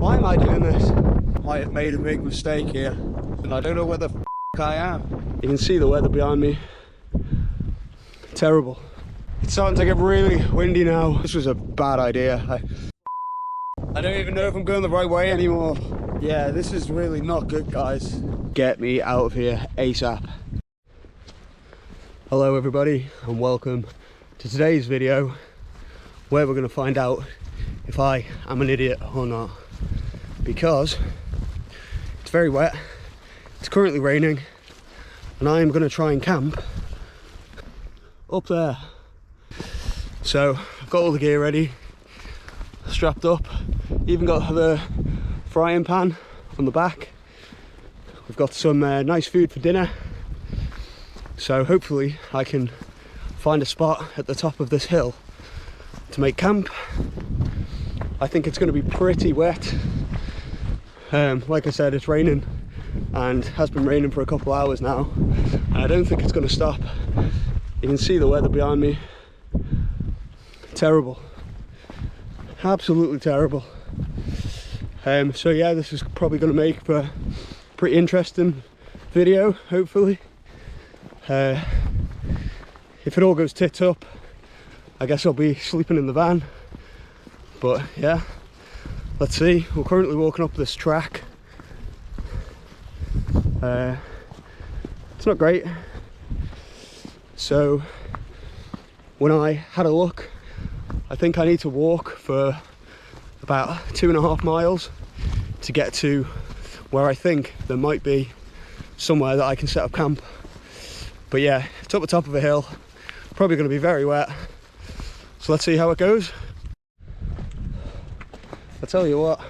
Why am I doing this? I have made a big mistake here, and I don't know where the f I am. You can see the weather behind me. Terrible. It's starting to get really windy now. This was a bad idea. I don't even know if I'm going the right way anymore. Yeah, this is really not good, guys. Get me out of here ASAP. Hello everybody, and welcome to today's video, where we're going to find out if I am an idiot or not. Because it's very wet, it's currently raining, and I am going to try and camp up there. So I've got all the gear ready, strapped up, even got the frying pan on the back. We've got some nice food for dinner, so hopefully I can find a spot at the top of this hill to make camp. I think it's going to be pretty wet. Like I said, it's raining and has been raining for a couple hours now, and I don't think it's going to stop. You can see the weather behind me. Terrible, absolutely terrible. So yeah, this is probably going to make for a pretty interesting video, hopefully. If it all goes tits up, I guess I'll be sleeping in the van, but yeah, let's see. We're currently walking up this track. It's not great. So when I had a look, I think I need to walk for about 2.5 miles to get to where I think there might be somewhere that I can set up camp. But yeah, it's up the top of a hill, probably going to be very wet, so let's see how it goes. I tell you what,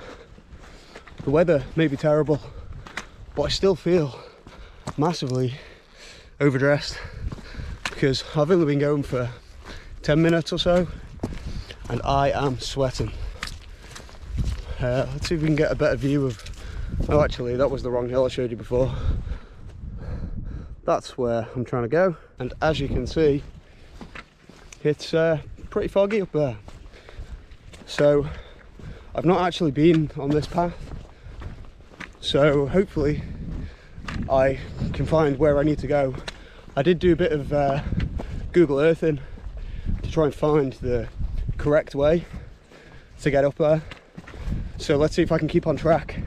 the weather may be terrible, but I still feel massively overdressed because I've only been going for 10 minutes or so and I am sweating. Let's see if we can get a better view of... Oh, actually, that was the wrong hill I showed you before. That's where I'm trying to go, and as you can see, it's pretty foggy up there. So I've not actually been on this path, so hopefully I can find where I need to go. I did do a bit of Google Earthing to try and find the correct way to get up there, so let's see if I can keep on track.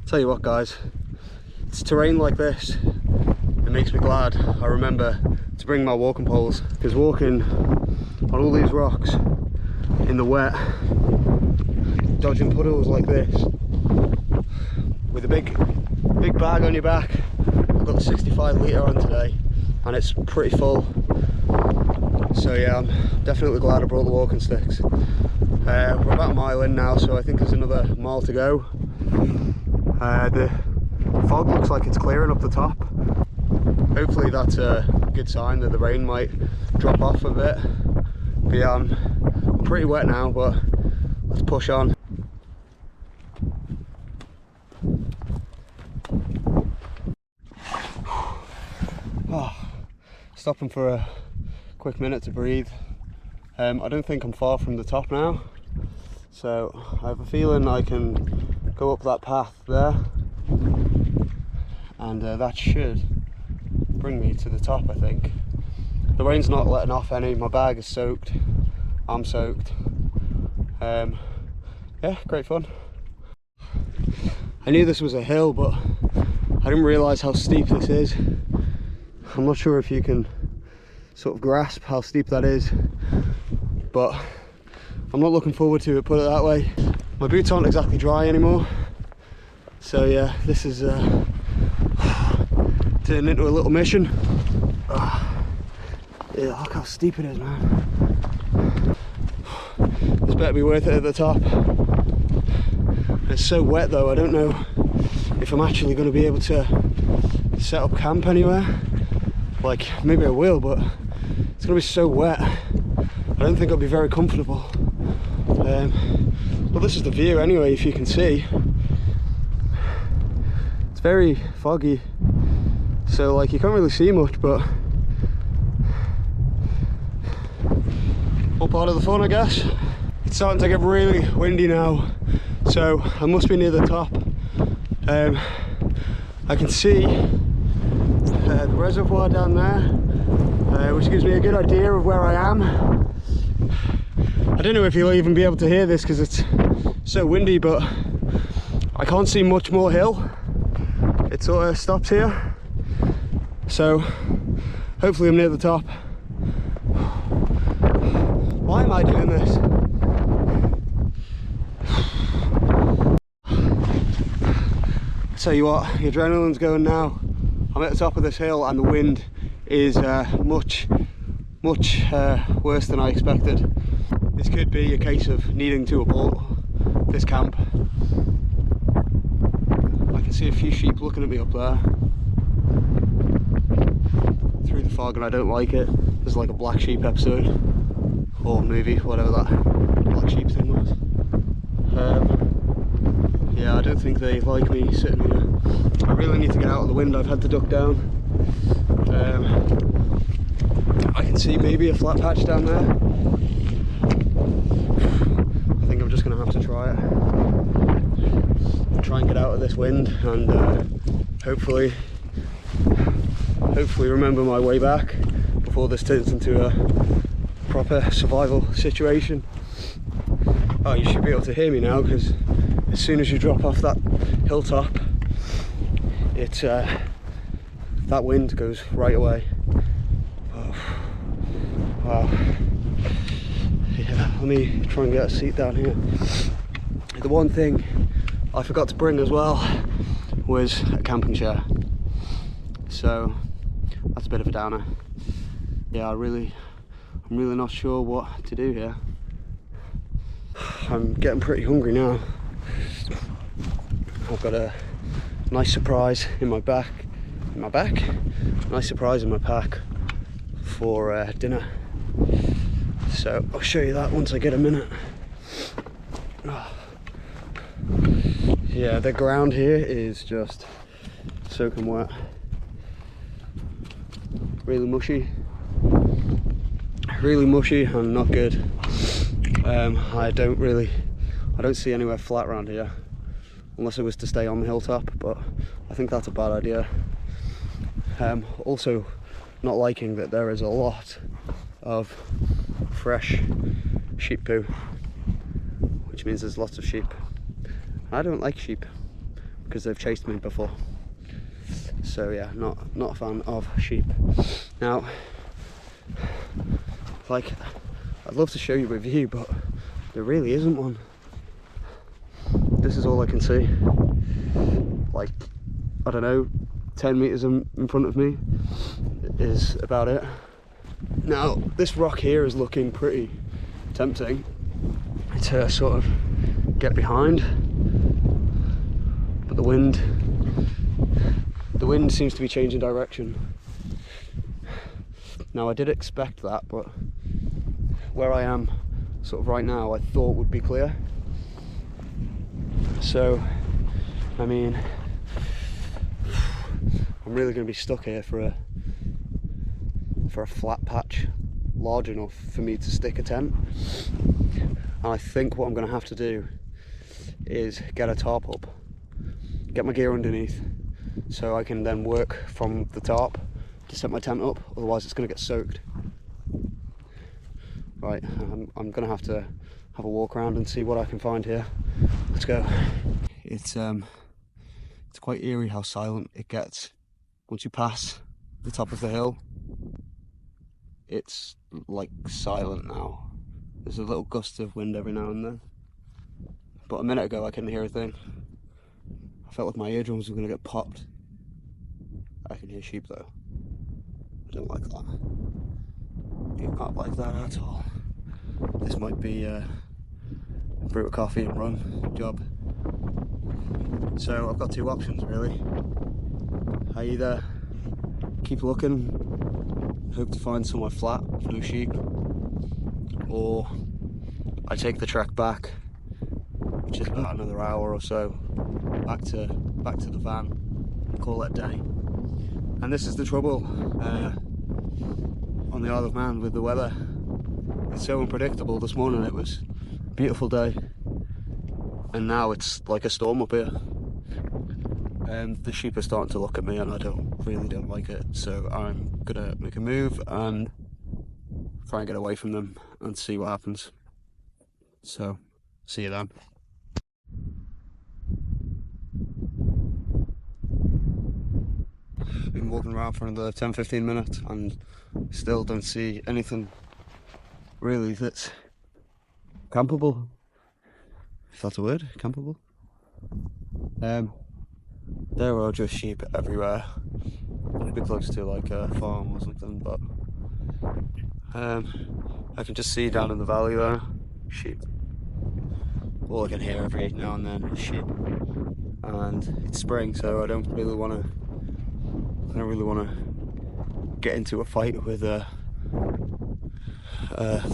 Tell you what, guys, it's terrain like this, it makes me glad I remember to bring my walking poles, because walking on all these rocks in the wet, dodging puddles like this with a big bag on your back. I've got the 65 litre on today and it's pretty full, so yeah, I'm definitely glad I brought the walking sticks. We're about a mile in now, so I think there's another mile to go. The fog looks like it's clearing up the top. Hopefully that's a good sign that the rain might drop off a bit. But yeah, I'm pretty wet now, but let's push on. Oh, stopping for a quick minute to breathe. I don't think I'm far from the top now, so I have a feeling I can go up that path there, and that should bring me to the top, I think. The rain's not letting off any, my bag is soaked, I'm soaked. Yeah, great fun. I knew this was a hill, but I didn't realise how steep this is. I'm not sure if you can sort of grasp how steep that is, but I'm not looking forward to it, put it that way. My boots aren't exactly dry anymore, so yeah, this is turned into a little mission. Yeah, look how steep it is, man. This better be worth it at the top. It's so wet though, I don't know if I'm actually going to be able to set up camp anywhere. Like, maybe I will, but it's going to be so wet, I don't think I'll be very comfortable. Well, this is the view anyway, if you can see. It's very foggy, So like you can't really see much, but all part of the fun, I guess. It's starting to get really windy now, so I must be near the top. I can see the reservoir down there, which gives me a good idea of where I am. I don't know if you'll even be able to hear this because it's so windy, but I can't see much more hill. It sort of stops here, so hopefully I'm near the top. Why am I doing this? I tell you what, the adrenaline's going now. I'm at the top of this hill and the wind is much worse than I expected. This could be a case of needing to abort this camp. I can see a few sheep looking at me up there through the fog, and I don't like it. There's like a black sheep episode or movie, whatever that black sheep thing was. Yeah, I don't think they like me sitting here. I really need to get out of the wind. I've had to duck down. I can see maybe a flat patch down there. I think I'm just going to have to try it. Try and get out of this wind and hopefully remember my way back before this turns into a proper survival situation. Oh, you should be able to hear me now, because as soon as you drop off that hilltop, it's that wind goes right away. Oh, wow. Yeah, let me try and get a seat down here. The one thing I forgot to bring as well was a camping chair, so that's a bit of a downer. Yeah, I'm really not sure what to do here. I'm getting pretty hungry now. I've got a nice surprise in my back. Nice surprise in my pack for dinner. So I'll show you that once I get a minute. Yeah, the ground here is just soaking wet. Really mushy and not good. I don't see anywhere flat around here, unless it was to stay on the hilltop, but I think that's a bad idea. Also not liking that there is a lot of fresh sheep poo, which means there's lots of sheep. I don't like sheep because they've chased me before, so yeah, not a fan of sheep. Now, like, I'd love to show you a view, but there really isn't one. This is all I can see. Like, I don't know, 10 meters in front of me is about it. Now, this rock here is looking pretty tempting to sort of get behind, but the wind seems to be changing direction. Now, I did expect that, but where I am sort of right now, I thought would be clear. So, I mean, I'm really going to be stuck here for a flat patch large enough for me to stick a tent. And I think what I'm going to have to do is get a tarp up, get my gear underneath, so I can then work from the tarp to set my tent up, otherwise it's going to get soaked. Right, I'm going to have a walk around and see what I can find here. Let's go. It's quite eerie how silent it gets once you pass the top of the hill. It's like silent now. There's a little gust of wind every now and then, but a minute ago I couldn't hear a thing. I felt like my eardrums were going to get popped. I can hear sheep though. I don't like that. Do not like that at all. This might be a brew a coffee and run job. So I've got two options really. I either keep looking, hope to find somewhere flat with no sheep, or I take the trek back, which is about another hour or so, back to the van and call it a day. And this is the trouble on the Isle of Man with the weather. It's so unpredictable. This morning it was a beautiful day, and now it's like a storm up here. And the sheep are starting to look at me, and I really don't like it. So I'm gonna make a move and try and get away from them and see what happens. So, see you then. Been walking around for another 10-15 minutes and still don't see anything really that's campable, if that's a word, campable. There are just sheep everywhere. Maybe close to like a farm or something, but I can just see down in the valley there, sheep. All I can hear every now and then is sheep, and it's spring, so I don't really want to get into a fight with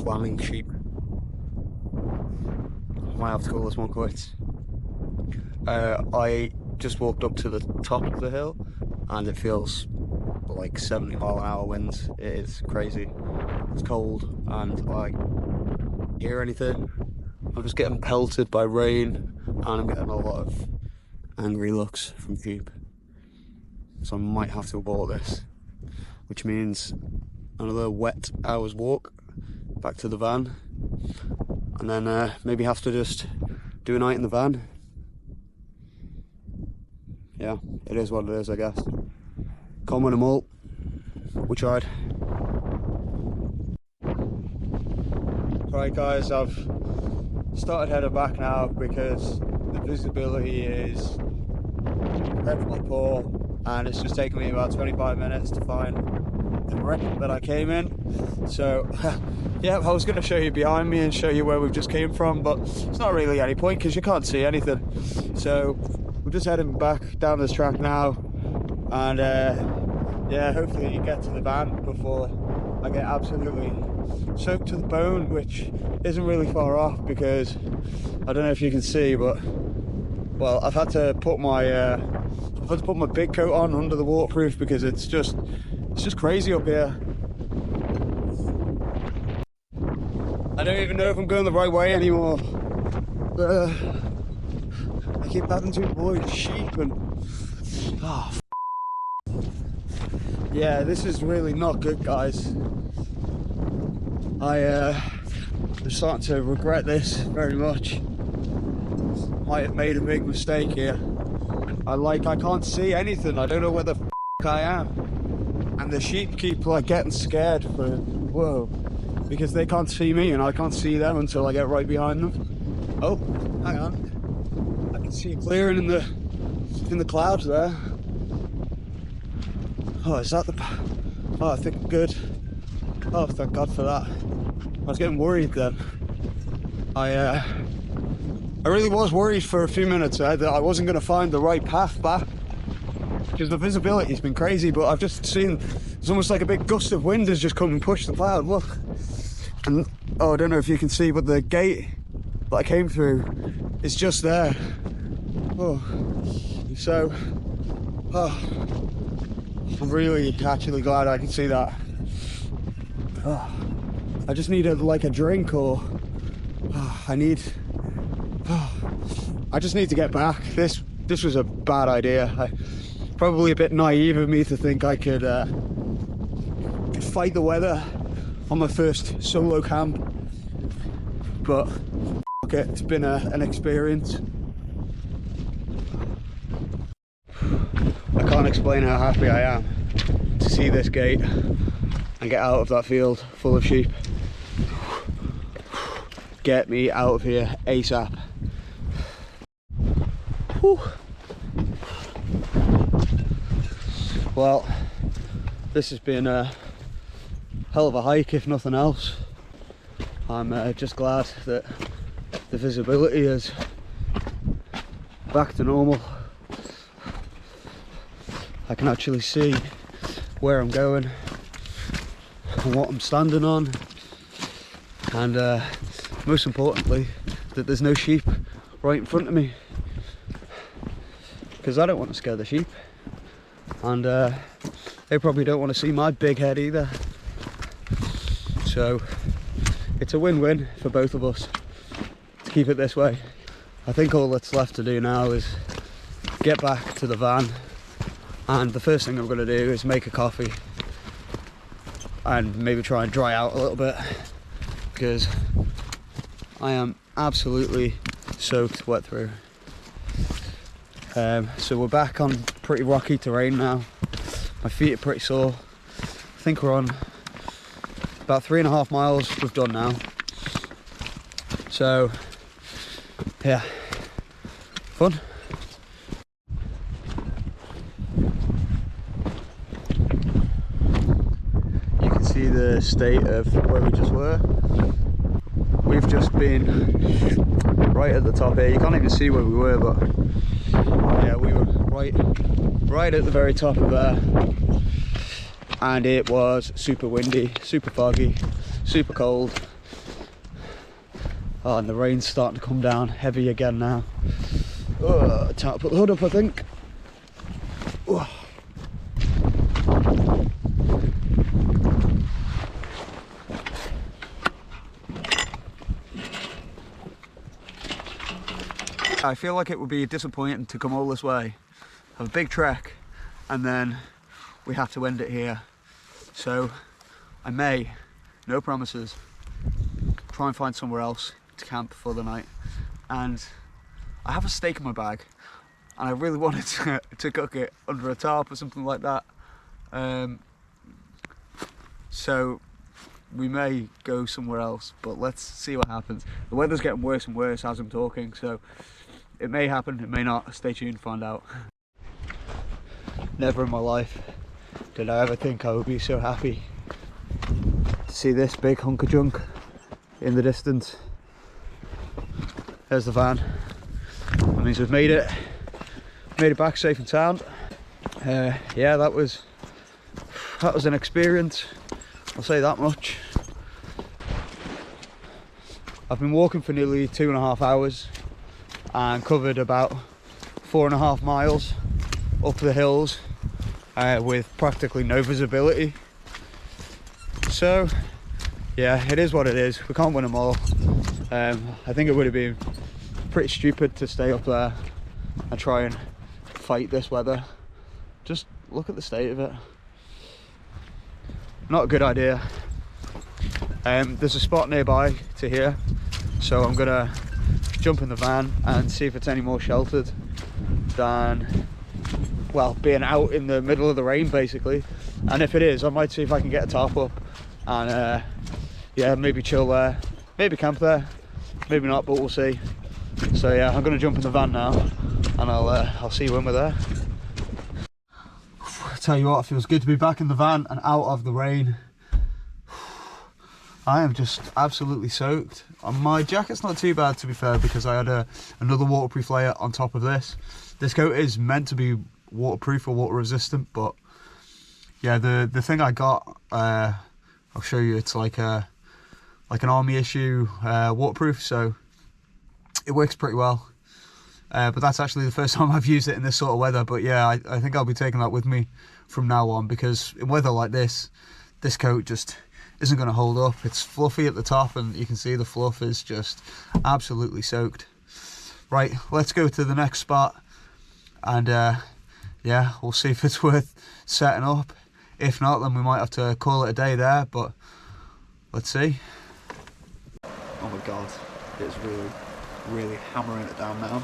lambing sheep. I might have to call this one quits. I just walked up to the top of the hill, and it feels like 70-mile-an-hour winds. It is crazy. It's cold, and I hear anything. I'm just getting pelted by rain, and I'm getting a lot of angry looks from sheep. So I might have to abort this, which means another wet hour's walk back to the van, and then maybe have to just do a night in the van. Yeah, it is what it is, I guess. Can't win them all. We tried. Right guys, I've started heading back now because the visibility is incredibly poor, and it's just taken me about 25 minutes to find the wreck that I came in. So yeah, I was going to show you behind me and show you where we've just came from, but it's not really any point because you can't see anything. So we're just heading back down this track now, and yeah, hopefully you get to the van before I get absolutely soaked to the bone, which isn't really far off because I don't know if you can see, but well, I've had to put my big coat on under the waterproof because it's just crazy up here. I don't even know if I'm going the right way anymore. I keep having to avoid sheep and yeah, this is really not good, guys. I'm starting to regret this very much. Might have made a big mistake here. I can't see anything. I don't know where the I am, and the sheep keep like getting scared for whoa, because they can't see me and I can't see them until I get right behind them. Oh, hang on, I can see a clearing in the clouds there. Oh, is that the? Oh, I think I'm good. Oh, thank God for that. I was getting worried then. I really was worried for a few minutes that I wasn't going to find the right path back because the visibility's been crazy, but I've just seen it's almost like a big gust of wind has just come and pushed the cloud. Look, and oh, I don't know if you can see, but the gate that I came through is just there. Oh, so I'm really actually glad I can see that. Oh, I just need like a drink, or I just need to get back. This was a bad idea. Probably a bit naive of me to think I could fight the weather on my first solo camp, but okay, it's been an experience. I can't explain how happy I am to see this gate and get out of that field full of sheep. Get me out of here ASAP. Whew. Well, this has been a hell of a hike, if nothing else. I'm just glad that the visibility is back to normal. I can actually see where I'm going and what I'm standing on, and most importantly that there's no sheep right in front of me, because I don't want to scare the sheep, and they probably don't want to see my big head either. So it's a win-win for both of us to keep it this way. I think all that's left to do now is get back to the van, and the first thing I'm going to do is make a coffee and maybe try and dry out a little bit, because I am absolutely soaked wet through. So we're back on pretty rocky terrain now. My feet are pretty sore. I think we're on about 3.5 miles we've done now. So yeah, fun. You can see the state of where we just were. We've just been right at the top here. You can't even see where we were, but yeah, we were right at the very top of there, and it was super windy, super foggy, super cold. Oh, and the rain's starting to come down heavy again now. Time to put the hood up, I think. I feel like it would be disappointing to come all this way, have a big trek, and then we have to end it here. So I may, no promises, try and find somewhere else to camp for the night. And I have a steak in my bag, and I really wanted to cook it under a tarp or something like that. So we may go somewhere else, but let's see what happens. The weather's getting worse and worse as I'm talking, so it may happen, it may not. Stay tuned to find out. Never in my life did I ever think I would be so happy to see this big hunk of junk in the distance. There's the van. That means we've made it back safe and sound. Yeah, that was an experience, I'll say that much. I've been walking for nearly 2.5 hours and covered about 4.5 miles up the hills with practically no visibility. So yeah, it is what it is. We can't win them all. I think it would have been pretty stupid to stay up there and try and fight this weather. Just look at the state of it. Not a good idea. There's a spot nearby to here, so I'm gonna jump in the van and see if it's any more sheltered than, well, being out in the middle of the rain basically. And if it is, I might see if I can get a tarp up and yeah, maybe chill there, maybe camp there, maybe not, but we'll see. So yeah, I'm gonna jump in the van now, and I'll see you when we're there. I tell you what, it feels good to be back in the van and out of the rain. I am just absolutely soaked. My jacket's not too bad, to be fair, because I had another waterproof layer on top of this. This coat is meant to be waterproof or water resistant, but yeah, the thing I got, I'll show you, it's like an army issue waterproof, so it works pretty well. But that's actually the first time I've used it in this sort of weather. But yeah, I think I'll be taking that with me from now on, because in weather like this coat just isn't going to hold up. It's fluffy at the top, and you can see the fluff is just absolutely soaked. Right, let's go to the next spot, and yeah, we'll see if it's worth setting up. If not, then we might have to call it a day there, but let's see. Oh my god, it's really hammering it down now.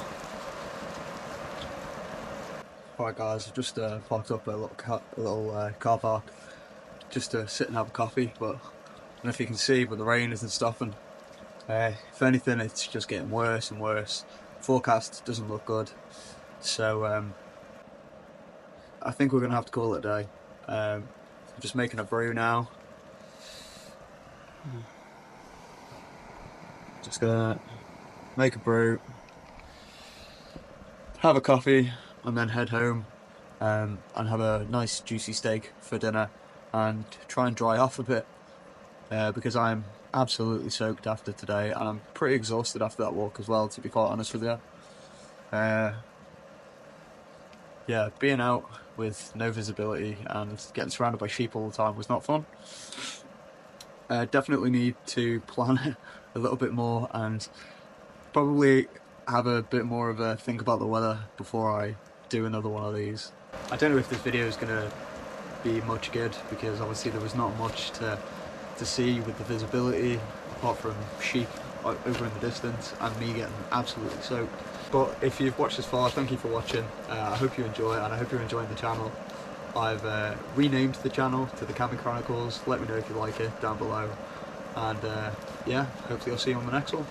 Alright guys, I've just parked up a little car park just to sit and have a coffee, but I don't know if you can see, but the rain isn't stopping. If anything, it's just getting worse and worse. Forecast doesn't look good, so I think we're going to have to call it a day. I'm just making a brew now. Just gonna make a brew, have a coffee, and then head home and have a nice juicy steak for dinner and try and dry off a bit, because I'm absolutely soaked after today, and I'm pretty exhausted after that walk as well, to be quite honest with you. Yeah, being out with no visibility, and getting surrounded by sheep all the time was not fun. Definitely need to plan it a little bit more, and probably have a bit more of a think about the weather before I do another one of these. I don't know if this video is going to be much good, because obviously there was not much to see with the visibility apart from sheep over in the distance and me getting absolutely soaked. But if you've watched this far, thank you for watching. I hope you enjoy it, and I hope you're enjoying the channel. I've renamed the channel to the Camping Chronicles. Let me know if you like it down below, and yeah, hopefully I'll see you on the next one.